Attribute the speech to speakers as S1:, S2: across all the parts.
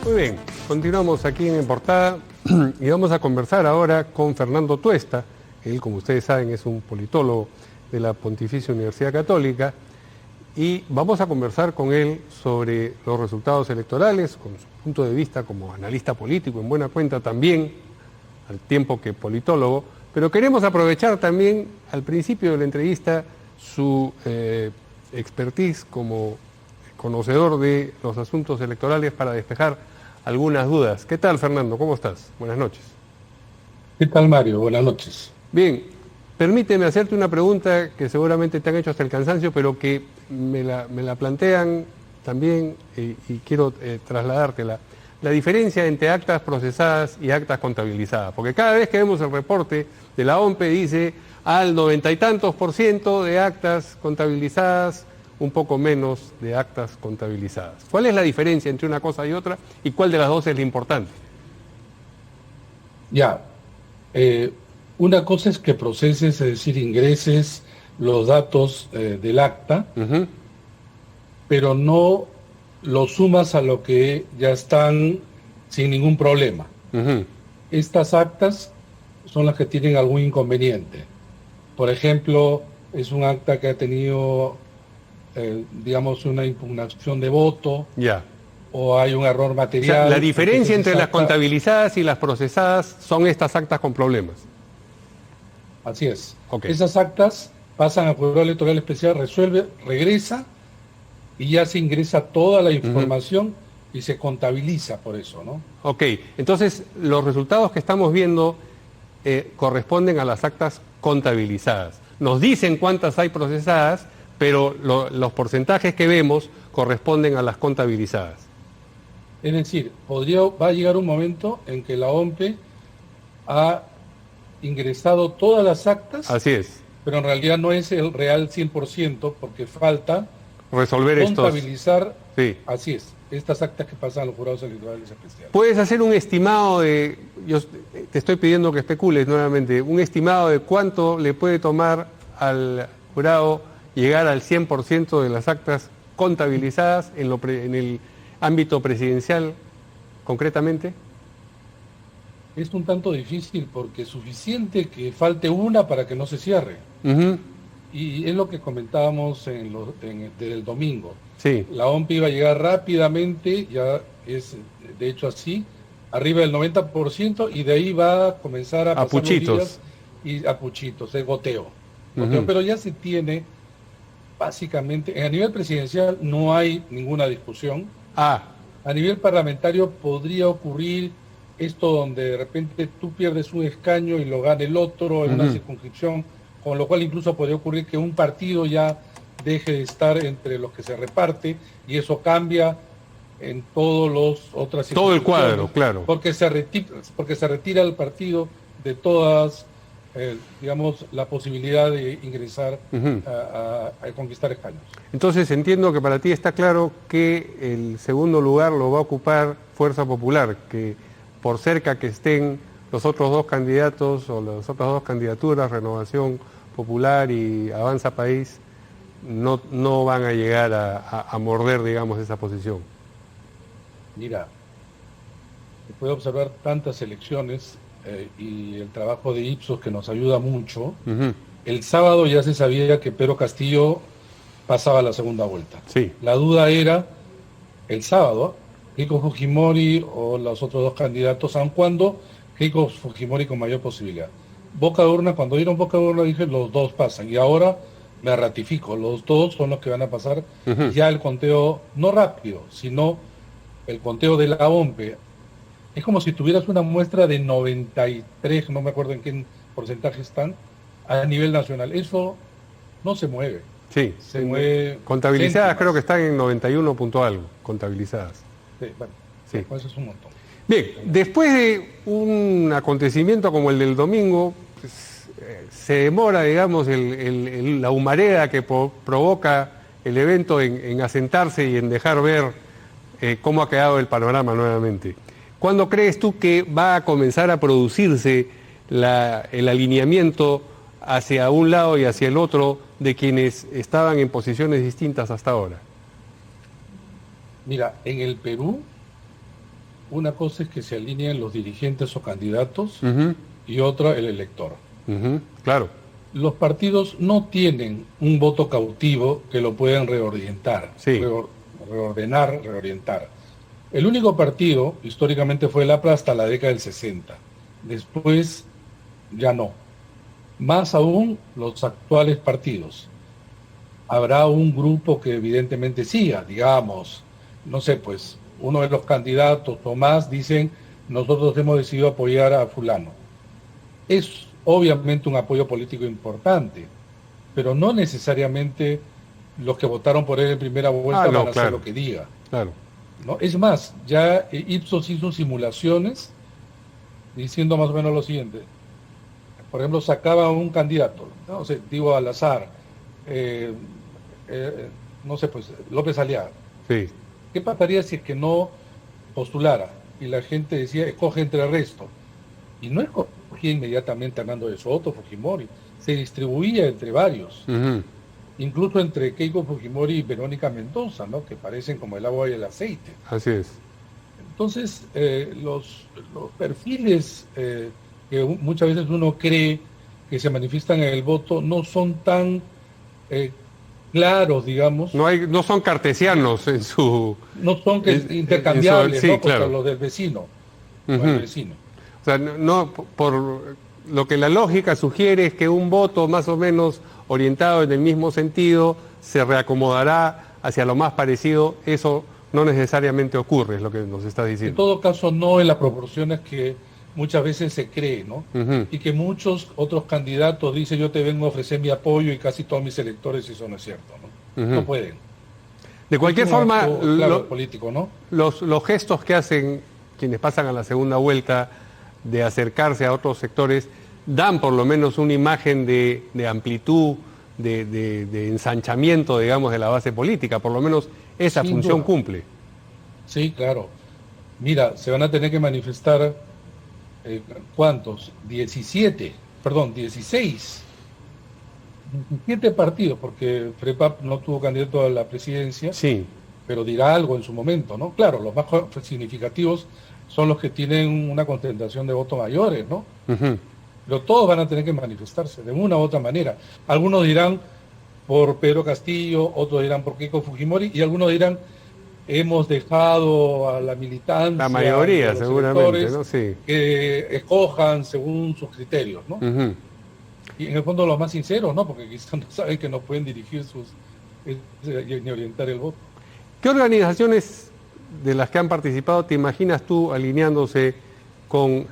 S1: Muy bien, continuamos aquí en Portada y vamos a conversar ahora con Fernando Tuesta. Él, como ustedes saben, es un politólogo de la Pontificia Universidad Católica y vamos a conversar con él sobre los resultados electorales, con su punto de vista como analista político, en buena cuenta también, al tiempo que politólogo, pero queremos aprovechar también al principio de la entrevista su expertise como conocedor de los asuntos electorales para despejar algunas dudas. ¿Qué tal, Fernando? ¿Cómo estás? Buenas noches.
S2: ¿Qué tal, Mario? Buenas noches.
S1: Bien, permíteme hacerte una pregunta que seguramente te han hecho hasta el cansancio, pero que me la plantean también y quiero trasladártela. La diferencia entre actas procesadas y actas contabilizadas, porque cada vez que vemos el reporte de la OMPE dice al 90 y tantos % de actas contabilizadas, un poco menos de actas contabilizadas. ¿Cuál es la diferencia entre una cosa y otra y cuál de las dos es la importante?
S2: Ya, una cosa es que proceses, es decir, ingreses los datos del acta, pero no los sumas a lo que ya están sin ningún problema. Estas actas son las que tienen algún inconveniente. Por ejemplo, es un acta que ha tenido, digamos, una impugnación de voto, o hay un error material.
S1: O sea, la diferencia entre las contabilizadas y las procesadas son estas actas con problemas.
S2: Así es.
S1: Okay.
S2: Esas actas pasan al Juzgado Electoral Especial, resuelve, regresa y ya se ingresa toda la información y se contabiliza por eso, ¿no?
S1: Ok, entonces los resultados que estamos viendo corresponden a las actas contabilizadas. Nos dicen cuántas hay procesadas, pero los porcentajes que vemos corresponden a las contabilizadas.
S2: Es decir, va a llegar un momento en que la OMPE ha ingresado todas las actas.
S1: Así es.
S2: Pero en realidad no es el real 100% porque falta
S1: resolver
S2: contabilizar,
S1: sí.
S2: Así es, estas actas que pasan a los jurados electorales especiales.
S1: ¿Puedes hacer un estimado de, yo te estoy pidiendo que especules nuevamente, un estimado de cuánto le puede tomar al jurado llegar al 100% de las actas contabilizadas en el ámbito presidencial concretamente?
S2: Es un tanto difícil porque es suficiente que falte una para que no se cierre. Y es lo que comentábamos desde el domingo.
S1: Sí.
S2: La OMPE iba a llegar rápidamente, ya es de hecho así, arriba del 90%, y de ahí va a comenzar a pasar los días y a puchitos, el goteo. Pero ya se tiene, básicamente, a nivel presidencial no hay ninguna discusión. A nivel parlamentario podría ocurrir esto donde de repente tú pierdes un escaño y lo gana el otro en una circunscripción, con lo cual incluso podría ocurrir que un partido ya deje de estar entre los que se reparte y eso cambia en todos los otras circunscripciones.
S1: Todo el cuadro, claro.
S2: Porque se retira el partido de todas, digamos, la posibilidad de ingresar a conquistar escaños.
S1: Entonces entiendo que para ti está claro que el segundo lugar lo va a ocupar Fuerza Popular, que por cerca que estén los otros dos candidatos o las otras dos candidaturas, Renovación Popular y Avanza País, no van a llegar a morder, digamos, esa posición.
S2: Mira, se puede observar tantas elecciones y el trabajo de Ipsos que nos ayuda mucho. El sábado ya se sabía que Pedro Castillo pasaba a la segunda vuelta.
S1: Sí.
S2: La duda era el sábado, Keiko Fujimori o los otros dos candidatos, aun cuando Keiko Fujimori con mayor posibilidad. Boca de urna, cuando dieron boca de urna dije los dos pasan, y ahora me ratifico, los dos son los que van a pasar. Ya el conteo, no rápido, sino el conteo de la OMPE. Es como si tuvieras una muestra de 93, no me acuerdo en qué porcentaje están, a nivel nacional. Eso no se mueve.
S1: Sí,
S2: se mueve.
S1: Contabilizadas céntimas. Creo que están en 91 punto algo, contabilizadas.
S2: Sí, bueno, sí. Eso es un montón.
S1: Bien, después de un acontecimiento como el del domingo, pues, se demora, digamos, la humareda que provoca el evento en asentarse y en dejar ver cómo ha quedado el panorama nuevamente. ¿Cuándo crees tú que va a comenzar a producirse el alineamiento hacia un lado y hacia el otro de quienes estaban en posiciones distintas hasta ahora?
S2: Mira, en el Perú una cosa es que se alineen los dirigentes o candidatos
S1: Ujú,
S2: y otra el elector.
S1: ujú, claro.
S2: Los partidos no tienen un voto cautivo que lo puedan reorientar,
S1: Sí.
S2: reorientar. El único partido históricamente fue el APRA hasta la década del 60. Después ya no. Más aún los actuales partidos. Habrá un grupo que evidentemente siga, digamos, no sé, pues uno de los candidatos o más dicen, nosotros hemos decidido apoyar a fulano. Es obviamente un apoyo político importante, pero no necesariamente los que votaron por él en primera vuelta
S1: No,
S2: van a hacer
S1: claro,
S2: lo que diga,
S1: claro.
S2: ¿no? Es más, ya Ipsos hizo simulaciones diciendo más o menos lo siguiente. Por ejemplo, sacaba un candidato, no sé, digo al azar, eh, no sé, pues López Aliaga.
S1: Sí.
S2: ¿Qué pasaría si es que no postulara? Y la gente decía, escoge entre el resto. Y no escogía inmediatamente a Hernando de Soto, Fujimori, se distribuía entre varios,
S1: Ujú,
S2: incluso entre Keiko Fujimori y Verónica Mendoza, ¿no? Que parecen como el agua y el aceite.
S1: así es.
S2: Entonces, los perfiles que muchas veces uno cree que se manifiestan en el voto no son tan claros, digamos,
S1: No son cartesianos en su...
S2: no son intercambiables,
S1: sí,
S2: ¿no? Contra
S1: claro.
S2: los del vecino, o el
S1: Ujú.
S2: vecino.
S1: O sea, por lo que la lógica sugiere es que un voto más o menos orientado en el mismo sentido se reacomodará hacia lo más parecido. Eso no necesariamente ocurre, es lo que nos está
S2: En
S1: diciendo.
S2: todo caso, no en las proporciones que muchas veces se cree, ¿no?
S1: Ujú,
S2: Y que muchos otros candidatos dicen yo te vengo a ofrecer mi apoyo y casi todos mis electores, y eso no es cierto, ¿no?
S1: ujú.
S2: No pueden.
S1: De cualquier
S2: Es un
S1: forma,
S2: acto, claro, político, ¿no?
S1: los gestos que hacen quienes pasan a la segunda vuelta de acercarse a otros sectores dan por lo menos una imagen de amplitud, de ensanchamiento, digamos, de la base política. Por lo menos esa
S2: Sin
S1: función
S2: duda.
S1: cumple.
S2: Sí, claro. Mira, se van a tener que manifestar, ¿cuántos? 17, perdón, 16. 17 partidos, porque FREPAP no tuvo candidato a la presidencia,
S1: Sí.
S2: pero dirá algo en su momento, ¿no? Claro, los más significativos son los que tienen una concentración de votos mayores, ¿no?
S1: Ujú.
S2: Pero todos van a tener que manifestarse de una u otra manera. Algunos dirán por Pedro Castillo, otros dirán por Keiko Fujimori, y algunos dirán hemos dejado a la militancia,
S1: La mayoría,
S2: a los
S1: seguramente,
S2: electores,
S1: ¿no? Sí.
S2: que escojan según sus criterios, ¿no?
S1: Ujú.
S2: Y en el fondo los más sinceros, ¿no? Porque quizás no saben que no pueden dirigir ni orientar el voto.
S1: ¿Qué organizaciones de las que han participado te imaginas tú alineándose con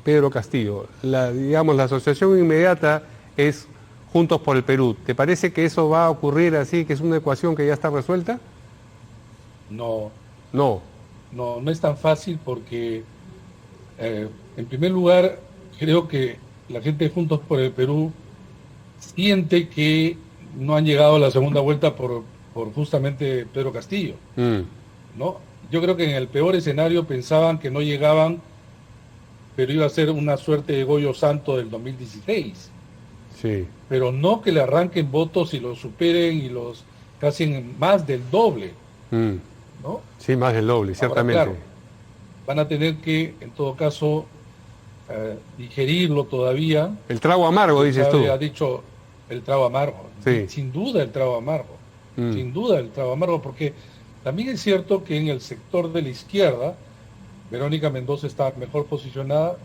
S1: Pedro Castillo? Digamos, la asociación inmediata es Juntos por el Perú. ¿Te parece que eso va a ocurrir así, que es una ecuación que ya está resuelta?
S2: No,
S1: No.
S2: no es tan fácil porque, en primer lugar, creo que la gente de Juntos por el Perú siente que no han llegado a la segunda vuelta por justamente Pedro Castillo,
S1: Mm,
S2: ¿no? Yo creo que en el peor escenario pensaban que no llegaban, pero iba a ser una suerte de Goyo Santo del 2016,
S1: sí.
S2: pero no que le arranquen votos y los superen y los casi más del doble,
S1: Mm,
S2: ¿no?
S1: sí, más del doble,
S2: Ahora,
S1: ciertamente.
S2: claro, van a tener que, en todo caso, digerirlo todavía.
S1: El trago amargo, dices tú.
S2: Ha dicho el trago amargo.
S1: Sí.
S2: Sin duda el trago amargo.
S1: Mm.
S2: Sin duda el trago amargo, porque también es cierto que en el sector de la izquierda, Verónica Mendoza estaba mejor posicionada,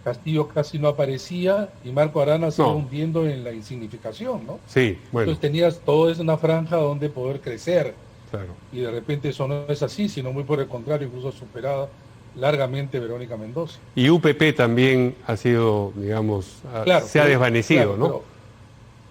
S2: Castillo casi no aparecía y Marco Arana se iba hundiendo en la insignificación, ¿no?
S1: Sí, bueno,
S2: Entonces tenías toda una franja donde poder crecer.
S1: claro.
S2: Y de repente eso no es así, sino muy por el contrario, incluso superada largamente Verónica Mendoza.
S1: Y UPP también ha sido, digamos,
S2: Claro,
S1: se ha desvanecido,
S2: claro,
S1: ¿no?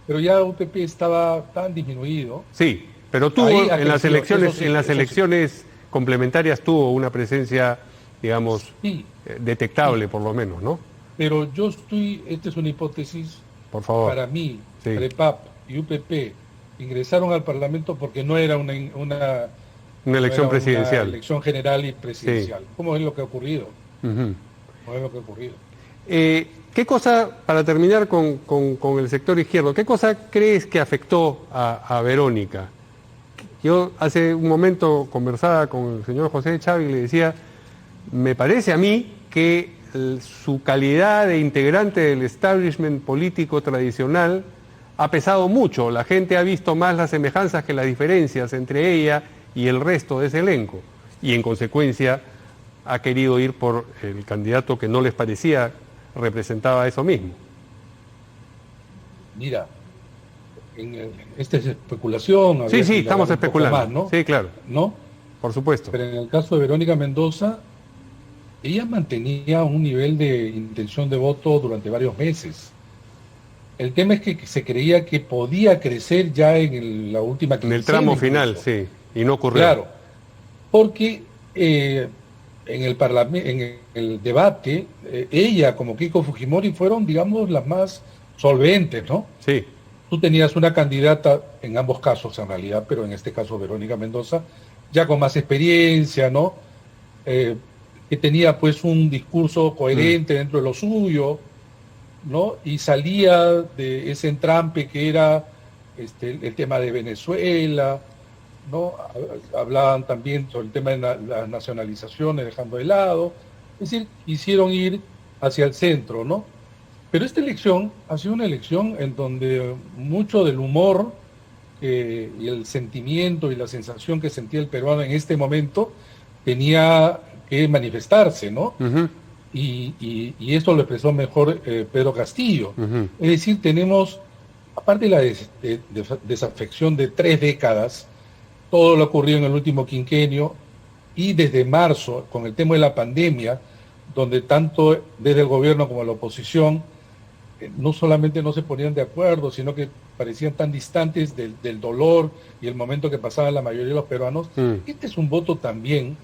S2: pero ya UPP estaba tan disminuido.
S1: Sí, pero tuvo
S2: Ahí ha
S1: en las
S2: crecido,
S1: elecciones,
S2: eso sí,
S1: en las
S2: eso sí.
S1: elecciones complementarias tuvo una presencia, digamos,
S2: Sí,
S1: detectable por lo menos, ¿no?
S2: pero esta es una hipótesis,
S1: Por favor.
S2: para mí,
S1: Sí.
S2: PREPAP y UPP ingresaron al Parlamento porque no era una
S1: Elección
S2: no era
S1: presidencial.
S2: una elección general y presidencial. ¿Cómo es lo que ha ocurrido?
S1: Ujú.
S2: ¿Cómo es lo que ha ocurrido?
S1: ¿Qué cosa, para terminar con el sector izquierdo, qué cosa crees que afectó a Verónica? Yo hace un momento conversaba con el señor José Chávez y le decía, me parece a mí que su calidad de integrante del establishment político tradicional ha pesado mucho. La gente ha visto más las semejanzas que las diferencias entre ella y el resto de ese elenco. Y en consecuencia ha querido ir por el candidato que no les parecía representaba eso mismo.
S2: Mira, esta es especulación.
S1: Sí, estamos especulando.
S2: Más, ¿no?
S1: Sí, claro.
S2: ¿No?
S1: Por supuesto.
S2: Pero en el caso de Verónica Mendoza, ella mantenía un nivel de intención de voto durante varios meses. El tema es que se creía que podía crecer ya en la última quincena.
S1: En el tramo final, sí, y no ocurrió.
S2: Claro, porque en el debate, ella como Keiko Fujimori fueron, digamos, las más solventes, ¿no?
S1: Sí.
S2: Tú tenías una candidata, en ambos casos en realidad, pero en este caso Verónica Mendoza, ya con más experiencia, ¿no? Que tenía pues un discurso coherente dentro de lo suyo, ¿no? Y salía de ese entrampe que era el tema de Venezuela, ¿no? Hablaban también sobre el tema de las nacionalizaciones, dejando de lado, es decir, quisieron ir hacia el centro, ¿no? Pero esta elección ha sido una elección en donde mucho del humor y el sentimiento y la sensación que sentía el peruano en este momento tenía que manifestarse, ¿no?
S1: Uh-huh.
S2: Y esto lo expresó mejor Pedro Castillo.
S1: Uh-huh.
S2: Es decir, tenemos, aparte de la desafección de 3 décadas, todo lo ocurrido en el último quinquenio y desde marzo, con el tema de la pandemia, donde tanto desde el gobierno como la oposición no solamente no se ponían de acuerdo, sino que parecían tan distantes del dolor y el momento que pasaban la mayoría de los peruanos. Este es un voto también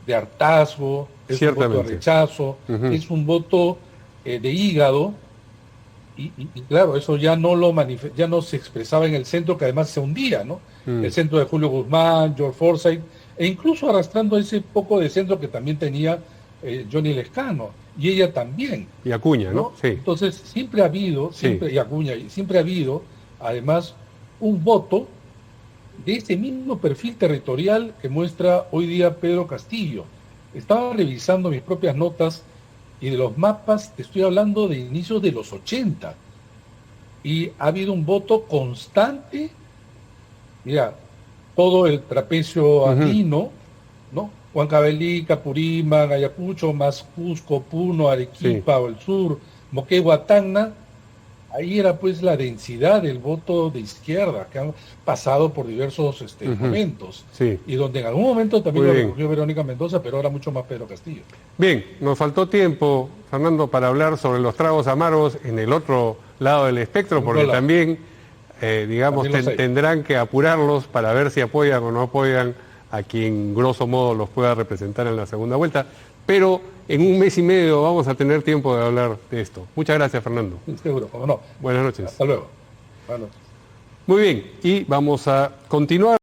S2: de hartazgo, es un voto de rechazo, es un voto de hígado, y claro, eso ya no se expresaba en el centro, que además se hundía, ¿no? El centro de Julio Guzmán, George Forsyth, e incluso arrastrando ese poco de centro que también tenía Johnny Lescano, y ella también.
S1: Y Acuña, ¿no?
S2: Sí. Entonces, siempre ha habido, y Acuña, y siempre ha habido, además, un voto de ese mismo perfil territorial que muestra hoy día Pedro Castillo. Estaba revisando mis propias notas y de los mapas, te estoy hablando de inicios de los 80, y ha habido un voto constante, mira, todo el trapecio andino, ¿no? Huancavelica, Purímac, Ayacucho, más Cusco, Puno, Arequipa, o el sur, Moquegua, Tacna. Ahí era pues la densidad del voto de izquierda, que han pasado por diversos momentos, y donde en algún momento también lo recogió Verónica Mendoza, pero ahora mucho más Pedro Castillo.
S1: Bien, nos faltó tiempo, Fernando, para hablar sobre los tragos amargos en el otro lado del espectro, porque también, digamos, tendrán que apurarlos para ver si apoyan o no apoyan a quien grosso modo los pueda representar en la segunda vuelta, pero en un mes y medio vamos a tener tiempo de hablar de esto. Muchas gracias, Fernando.
S2: Seguro, cómo no.
S1: Buenas noches.
S2: Hasta luego. Buenas noches.
S1: Muy bien, y vamos a continuar.